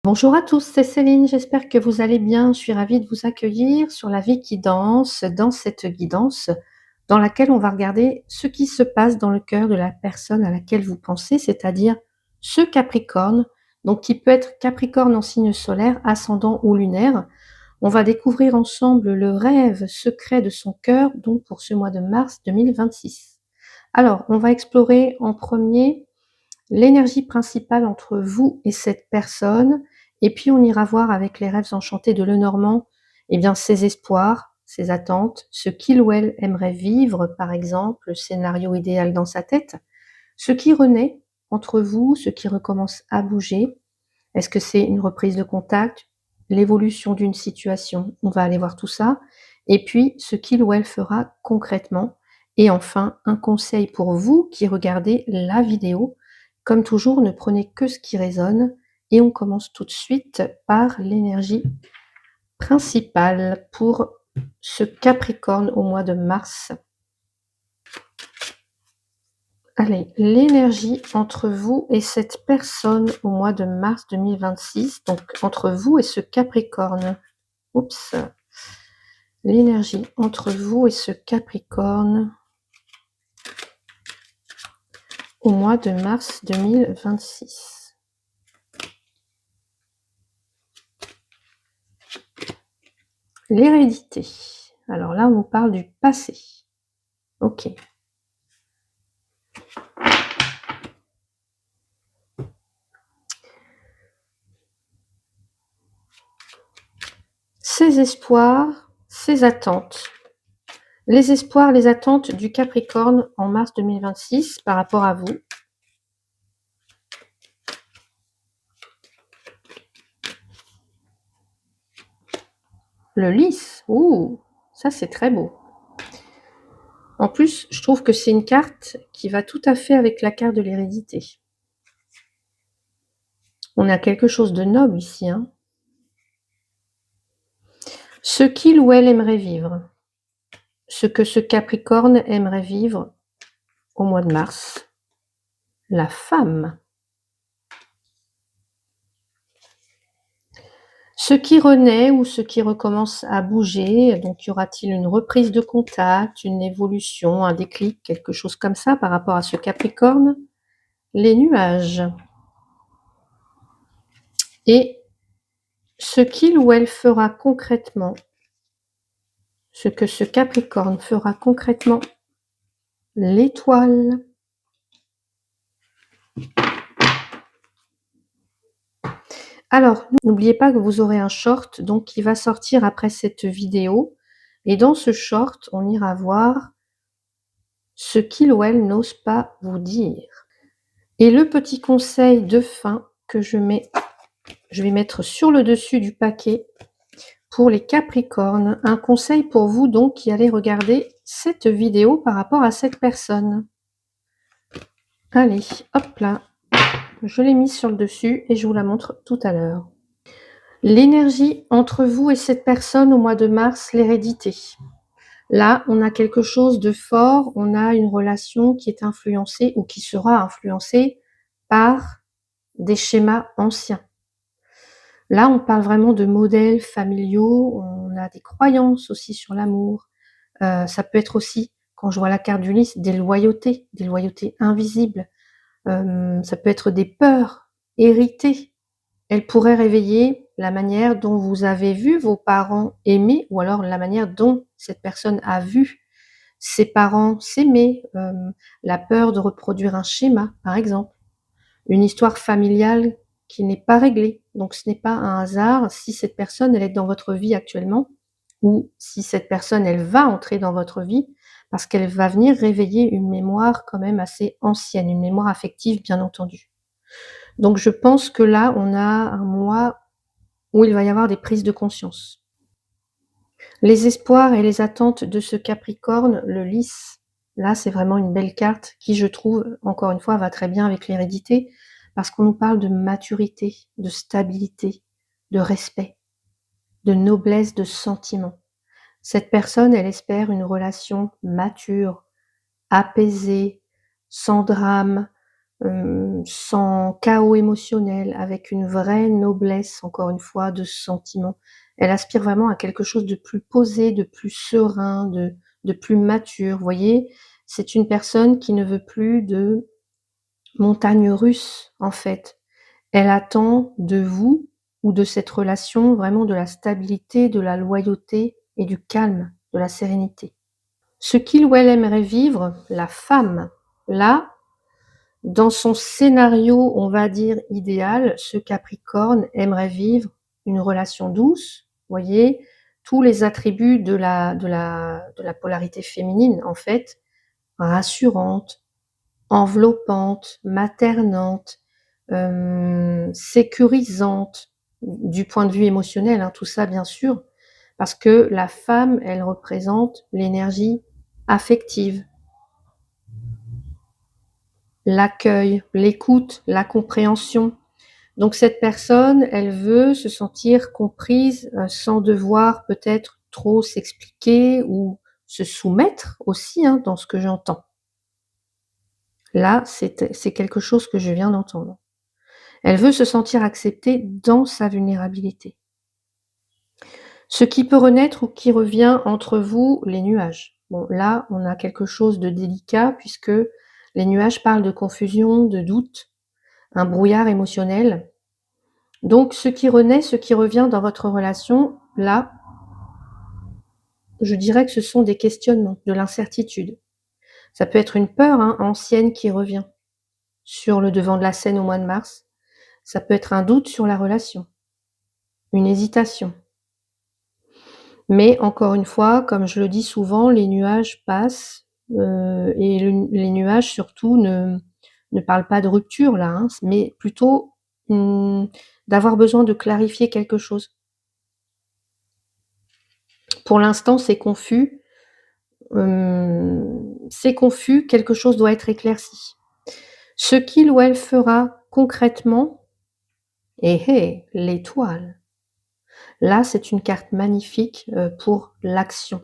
Bonjour à tous, c'est Céline, j'espère que vous allez bien. Je suis ravie de vous accueillir sur la vie qui danse, dans cette guidance dans laquelle on va regarder ce qui se passe dans le cœur de la personne à laquelle vous pensez, c'est-à-dire ce Capricorne, donc qui peut être Capricorne en signe solaire, ascendant ou lunaire. On va découvrir ensemble le rêve secret de son cœur, donc pour ce mois de mars 2026. Alors, on va explorer en premier l'énergie principale entre vous et cette personne, et puis on ira voir avec les rêves enchantés de Lenormand, eh bien ses espoirs, ses attentes, ce qu'il ou elle aimerait vivre, par exemple, le scénario idéal dans sa tête, ce qui renaît entre vous, ce qui recommence à bouger. Est-ce que c'est une reprise de contact, l'évolution d'une situation? On va aller voir tout ça. Et puis, ce qu'il ou elle fera concrètement. Et enfin, un conseil pour vous qui regardez la vidéo. Comme toujours, ne prenez que ce qui résonne. Et on commence tout de suite par l'énergie principale pour ce Capricorne au mois de mars. Allez, l'énergie entre vous et cette personne au mois de mars 2026, donc entre vous et ce Capricorne. Oups. L'énergie entre vous et ce Capricorne au mois de mars 2026. L'hérédité. Alors là, on nous parle du passé. Ok. Ses espoirs, ses attentes. Les espoirs, les attentes du Capricorne en mars 2026 par rapport à vous. Le lys. Ouh, ça c'est très beau. En plus, je trouve que c'est une carte qui va tout à fait avec la carte de l'hérédité. On a quelque chose de noble ici, hein. Ce qu'il ou elle aimerait vivre. Ce que ce Capricorne aimerait vivre au mois de mars. La femme. Ce qui renaît ou ce qui recommence à bouger, donc y aura-t-il une reprise de contact, une évolution, un déclic, quelque chose comme ça par rapport à ce Capricorne? Les nuages. Et ce qu'il ou elle fera concrètement, ce que ce Capricorne fera concrètement, l'étoile. Alors, n'oubliez pas que vous aurez un short donc qui va sortir après cette vidéo. Et dans ce short, on ira voir ce qu'il ou elle n'ose pas vous dire. Et le petit conseil de fin que je vais mettre sur le dessus du paquet pour les Capricornes. Un conseil pour vous donc qui allez regarder cette vidéo par rapport à cette personne. Allez, hop là, je l'ai mise sur le dessus et je vous la montre tout à l'heure. L'énergie entre vous et cette personne au mois de mars, l'hérédité. Là, on a quelque chose de fort, on a une relation qui est influencée ou qui sera influencée par des schémas anciens. Là, on parle vraiment de modèles familiaux, on a des croyances aussi sur l'amour. Ça peut être aussi, quand je vois la carte du lys, des loyautés invisibles. Ça peut être des peurs héritées. Elle pourrait réveiller la manière dont vous avez vu vos parents aimer, ou alors la manière dont cette personne a vu ses parents s'aimer, la peur de reproduire un schéma, par exemple. Une histoire familiale qui n'est pas réglée. Donc ce n'est pas un hasard si cette personne, elle est dans votre vie actuellement, ou si cette personne, elle va entrer dans votre vie, parce qu'elle va venir réveiller une mémoire quand même assez ancienne, une mémoire affective, bien entendu. Donc je pense que là, on a un mois où il va y avoir des prises de conscience. Les espoirs et les attentes de ce Capricorne, le lys, là c'est vraiment une belle carte qui, je trouve, encore une fois, va très bien avec l'hérédité, parce qu'on nous parle de maturité, de stabilité, de respect, de noblesse de sentiment. Cette personne, elle espère une relation mature, apaisée, sans drame, sans chaos émotionnel, avec une vraie noblesse, encore une fois, de sentiments. Elle aspire vraiment à quelque chose de plus posé, de plus serein, de plus mature, vous voyez? C'est une personne qui ne veut plus de montagnes russes, en fait. Elle attend de vous ou de cette relation vraiment de la stabilité, de la loyauté et du calme, de la sérénité. Ce qu'il ou elle aimerait vivre, la femme, là, dans son scénario, on va dire idéal, ce Capricorne aimerait vivre une relation douce, voyez, tous les attributs de la polarité féminine, en fait, rassurante, enveloppante, maternante, sécurisante, du point de vue émotionnel, hein, tout ça bien sûr, parce que la femme, elle représente l'énergie affective, l'accueil, l'écoute, la compréhension. Donc cette personne, elle veut se sentir comprise, sans devoir peut-être trop s'expliquer ou se soumettre aussi, hein, dans ce que j'entends. Là, c'est quelque chose que je viens d'entendre. Elle veut se sentir acceptée dans sa vulnérabilité. Ce qui peut renaître ou qui revient entre vous, les nuages. Bon, là, on a quelque chose de délicat puisque les nuages parlent de confusion, de doute, un brouillard émotionnel. Donc ce qui renaît, ce qui revient dans votre relation, là, je dirais que ce sont des questionnements, de l'incertitude. Ça peut être une peur, hein, ancienne qui revient sur le devant de la scène au mois de mars. Ça peut être un doute sur la relation, une hésitation. Mais encore une fois, comme je le dis souvent, les nuages passent, et les nuages surtout ne parlent pas de rupture là, hein, mais plutôt, d'avoir besoin de clarifier quelque chose. Pour l'instant, c'est confus, quelque chose doit être éclairci. Ce qu'il ou elle fera concrètement, l'étoile. Là, c'est une carte magnifique, pour l'action.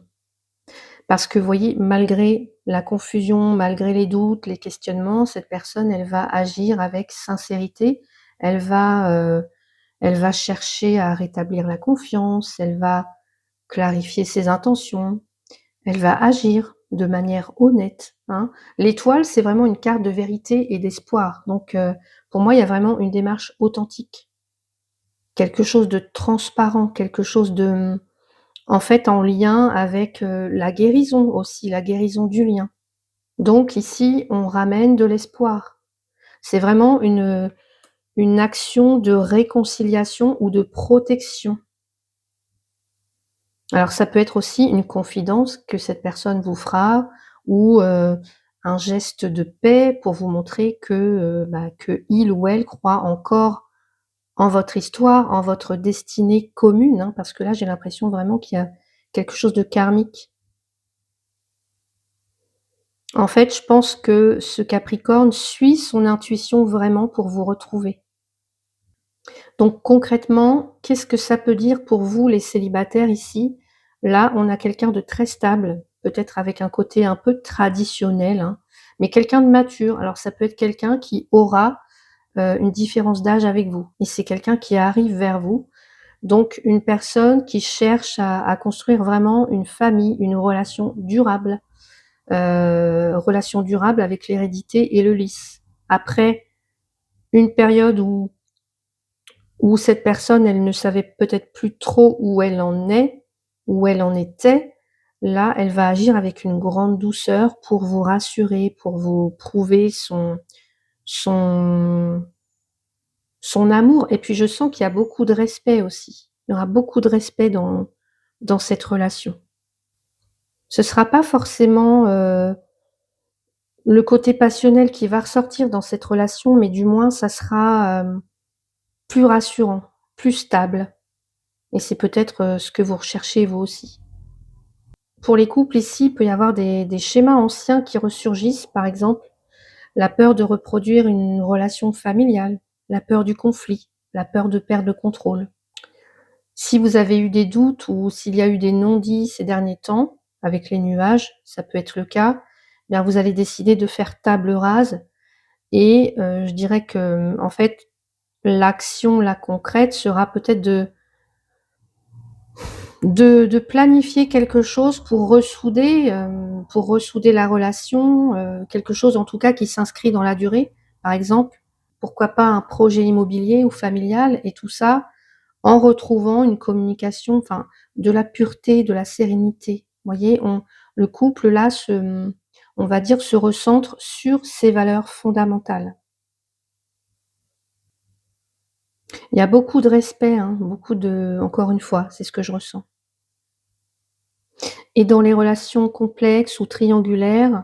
Parce que vous voyez, malgré la confusion, malgré les doutes, les questionnements, cette personne, elle va agir avec sincérité. Elle va chercher à rétablir la confiance, elle va clarifier ses intentions, elle va agir de manière honnête, hein. L'étoile, c'est vraiment une carte de vérité et d'espoir. Donc, pour moi, il y a vraiment une démarche authentique. Quelque chose de transparent, quelque chose de, en fait, en lien avec, la guérison aussi, la guérison du lien. Donc ici, on ramène de l'espoir. C'est vraiment une action de réconciliation ou de protection. Alors ça peut être aussi une confidence que cette personne vous fera ou, un geste de paix pour vous montrer que, qu'il ou elle croit encore en votre histoire, en votre destinée commune, hein, parce que là, j'ai l'impression vraiment qu'il y a quelque chose de karmique. En fait, je pense que ce Capricorne suit son intuition vraiment pour vous retrouver. Donc concrètement, qu'est-ce que ça peut dire pour vous les célibataires ici? Là, on a quelqu'un de très stable, peut-être avec un côté un peu traditionnel, hein, mais quelqu'un de mature. Alors ça peut être quelqu'un qui aura, une différence d'âge avec vous et c'est quelqu'un qui arrive vers vous. Donc une personne qui cherche à construire vraiment une famille, une relation durable avec l'hérédité et le lys. Après une période où cette personne, elle ne savait peut-être plus trop où elle en est, où elle en était, là, elle va agir avec une grande douceur pour vous rassurer, pour vous prouver son son amour et puis je sens qu'il y a beaucoup de respect aussi. Il y aura beaucoup de respect dans cette relation. Ce sera pas forcément, le côté passionnel qui va ressortir dans cette relation, mais du moins ça sera, plus rassurant, plus stable et c'est peut-être, ce que vous recherchez vous aussi. Pour les couples ici, il peut y avoir des schémas anciens qui ressurgissent, par exemple, la peur de reproduire une relation familiale, la peur du conflit, la peur de perdre le contrôle. Si vous avez eu des doutes ou s'il y a eu des non-dits ces derniers temps, avec les nuages, ça peut être le cas, eh bien vous allez décider de faire table rase et je dirais que, en fait, l'action, la concrète sera peut-être de planifier quelque chose pour ressouder la relation, quelque chose en tout cas qui s'inscrit dans la durée. Par exemple, pourquoi pas un projet immobilier ou familial et tout ça en retrouvant une communication, enfin, de la pureté, de la sérénité. Vous voyez? On Le couple là on va dire se recentre sur ses valeurs fondamentales. Il y a beaucoup de respect, hein, beaucoup de encore une fois, c'est ce que je ressens. Et dans les relations complexes ou triangulaires,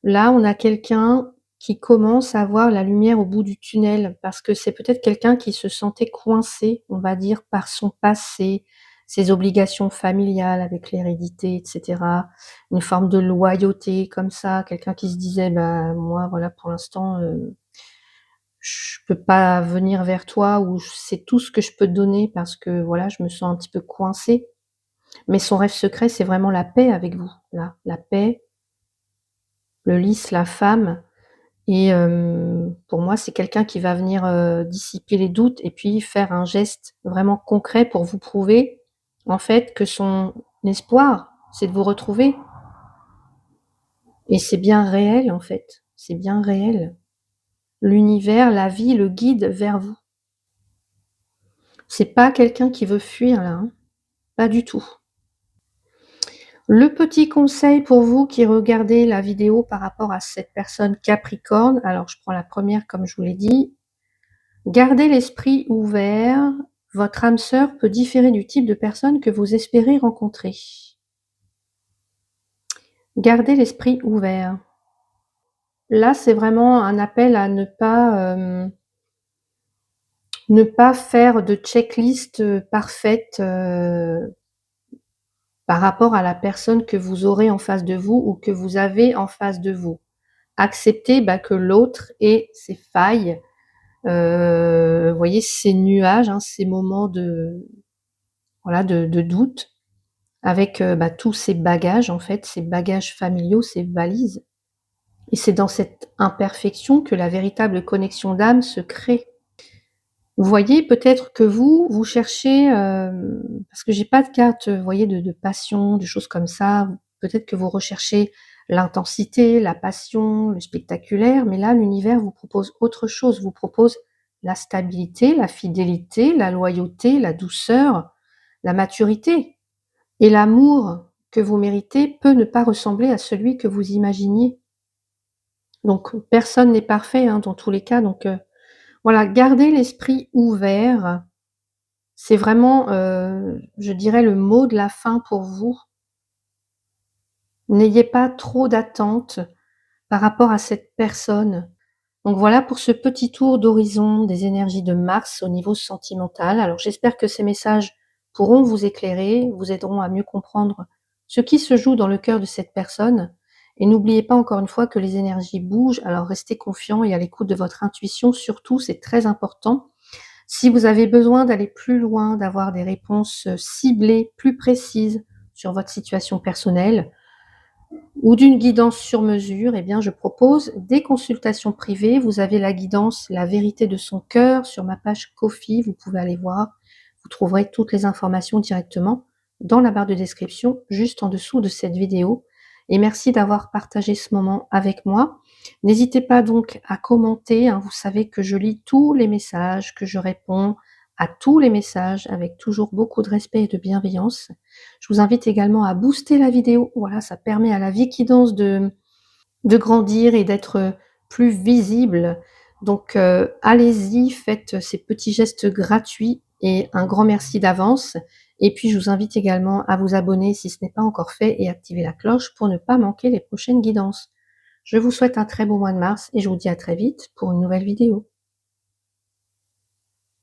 là, on a quelqu'un qui commence à voir la lumière au bout du tunnel parce que c'est peut-être quelqu'un qui se sentait coincé, on va dire, par son passé, ses obligations familiales avec l'hérédité et cetera. Une forme de loyauté comme ça, quelqu'un qui se disait: «Bah, moi, voilà, pour l'instant, je peux pas venir vers toi ou c'est tout ce que je peux te donner parce que, voilà, je me sens un petit peu coincé». Mais son rêve secret, c'est vraiment la paix avec vous, là, la paix, le lys, la femme et pour moi, c'est quelqu'un qui va venir, dissiper les doutes et puis faire un geste vraiment concret pour vous prouver, en fait, que son espoir, c'est de vous retrouver et c'est bien réel, en fait, c'est bien réel. L'univers, la vie le guide vers vous. C'est pas quelqu'un qui veut fuir là, hein, pas du tout. Le petit conseil pour vous qui regardez la vidéo par rapport à cette personne Capricorne, alors je prends la première comme je vous l'ai dit, gardez l'esprit ouvert, votre âme sœur peut différer du type de personne que vous espérez rencontrer. Gardez l'esprit ouvert. Là, c'est vraiment un appel à ne pas faire de checklist, parfaite, par rapport à la personne que vous aurez en face de vous ou que vous avez en face de vous. Accepter, bah, que l'autre ait ses failles, vous voyez ces nuages, hein, ces moments de voilà, de doute avec, bah, tous ces bagages en fait, ces bagages familiaux, ces valises et c'est dans cette imperfection que la véritable connexion d'âme se crée. Vous voyez peut-être que vous cherchez, parce que j'ai pas de carte, vous voyez de passion, de choses comme ça. Peut-être que vous recherchez l'intensité, la passion, le spectaculaire, mais là l'univers vous propose autre chose, vous propose la stabilité, la fidélité, la loyauté, la douceur, la maturité et l'amour que vous méritez peut ne pas ressembler à celui que vous imaginiez. Donc personne n'est parfait, hein, dans tous les cas, donc voilà, gardez l'esprit ouvert. C'est vraiment, je dirais le mot de la fin pour vous. N'ayez pas trop d'attentes par rapport à cette personne. Donc voilà pour ce petit tour d'horizon des énergies de Mars au niveau sentimental. Alors j'espère que ces messages pourront vous éclairer, vous aideront à mieux comprendre ce qui se joue dans le cœur de cette personne. Et n'oubliez pas encore une fois que les énergies bougent, alors restez confiants et à l'écoute de votre intuition surtout, c'est très important. Si vous avez besoin d'aller plus loin, d'avoir des réponses, ciblées, plus précises sur votre situation personnelle ou d'une guidance sur mesure, eh bien, je propose des consultations privées. Vous avez la guidance «La vérité de son cœur» sur ma page Ko-fi, vous pouvez aller voir. Vous trouverez toutes les informations directement dans la barre de description, juste en dessous de cette vidéo et merci d'avoir partagé ce moment avec moi. N'hésitez pas donc à commenter, hein, vous savez que je lis tous les messages, que je réponds à tous les messages avec toujours beaucoup de respect et de bienveillance. Je vous invite également à booster la vidéo, voilà, ça permet à la Vikidance de grandir et d'être, plus visible. Donc allez-y, faites ces petits gestes gratuits et un grand merci d'avance. Et puis je vous invite également à vous abonner si ce n'est pas encore fait et activer la cloche pour ne pas manquer les prochaines guidances. Je vous souhaite un très beau mois de mars et je vous dis à très vite pour une nouvelle vidéo.